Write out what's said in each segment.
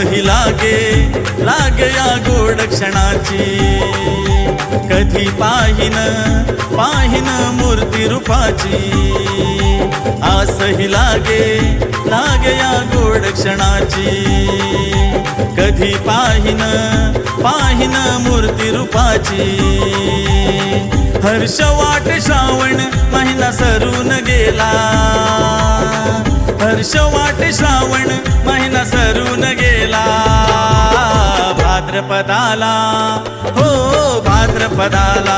आसही लागे लागे या गोड क्षणाची, कधी पाहिन पाहिन मूर्ती रूपाची। आसही लागे लागे या गोड क्षणाची, कधी पाहिन पाहिन मूर्ती रूपाची। हर्ष वाट श्रावण महिना सरून गेला, हर्ष वाट श्रावण महिना सरून गेला। भाद्रपदाला हो भाद्रपदाला,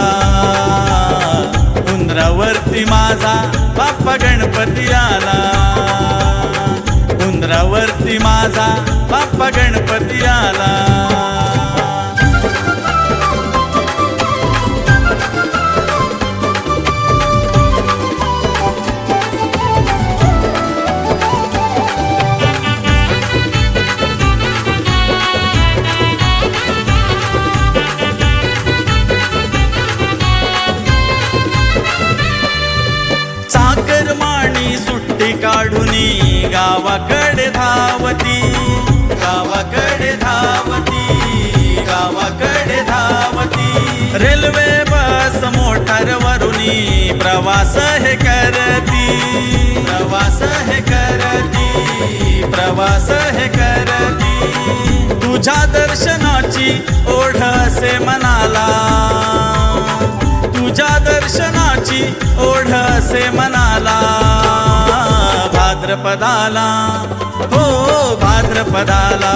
उंदरावरती माझा बाप्पा गणपती आला, उंदरावरती माझा बाप्पा गणपती आला। चाकरमानी सुट्टी काढुनी गावाकडे धावती, गावाकडे धावती, गावाकडे धावती। रेल्वे बस मोटार वरुनी प्रवास हे करती, प्रवास हे करती, प्रवास हे करती। तुझ्या दर्शनाची ओढ असे मनाला, तुझ्या दर्शनाची ओढ असे मनाला। भाद्रपदाला हो भाद्रपदाला,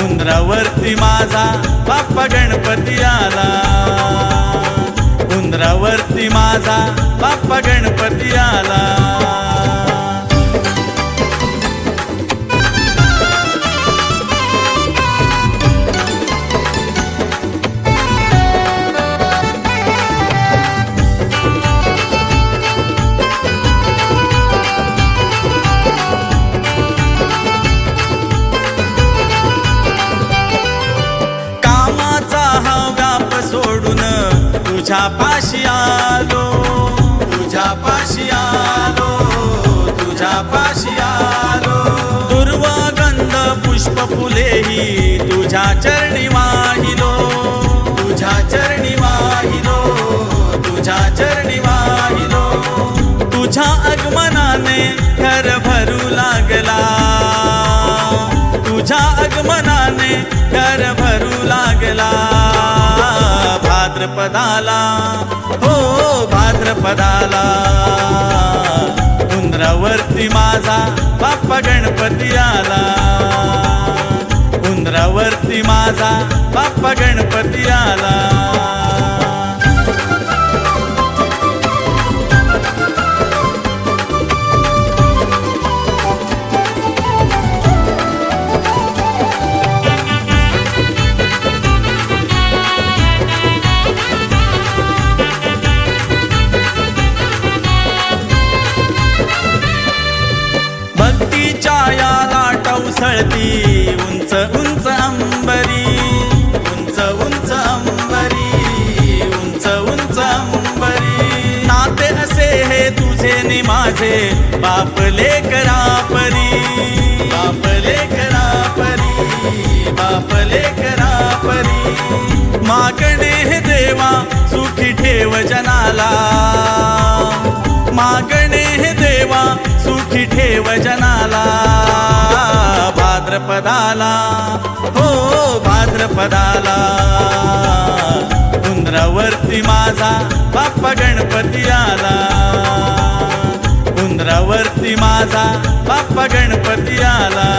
उंदरावरती माझा बाप्पा गणपती आला, उंदरावरती माझा बाप्पा गणपती आला। तुझ्या पाशी आलो, तुझ्या पाशी आलो, तुझ्या पाशी आलो। दुर्वा गंध पुष्प फुलेही तुझ्या चरणी वाहिलो, तुझ्या चरणी वाहिलो, तुझ्या चरणी वाहिलो। तुझ्या आगमनाने घर भरू लागला, तुझ्या आगमनाने घर भरू लागला। भाद्रपदाला हो भाद्रपदाला, उंदरावरती माझा बाप्पा गणपती आला, उंदरावरती माझा बाप्पा गणपती आला। भक्तीच्या या लाटा उसळती उंच उंच अंबरी, उंच उंच अंबरी, उंच उंच अंबरी। नाते असे हे तुझे नि माझे बाप लेकरा परी, बाप लेकरा परी, बाप लेकरा परी। मागणे हे देवा सुखी ठेव जनाला, मागणे हे देवा सुखी ठेव जनाला। भाद्रपदाला हो भाद्रपदाला, उंदरावरती माझा बाप्पा गणपती आला, उंदरावरती माझा बाप्पा गणपती आला।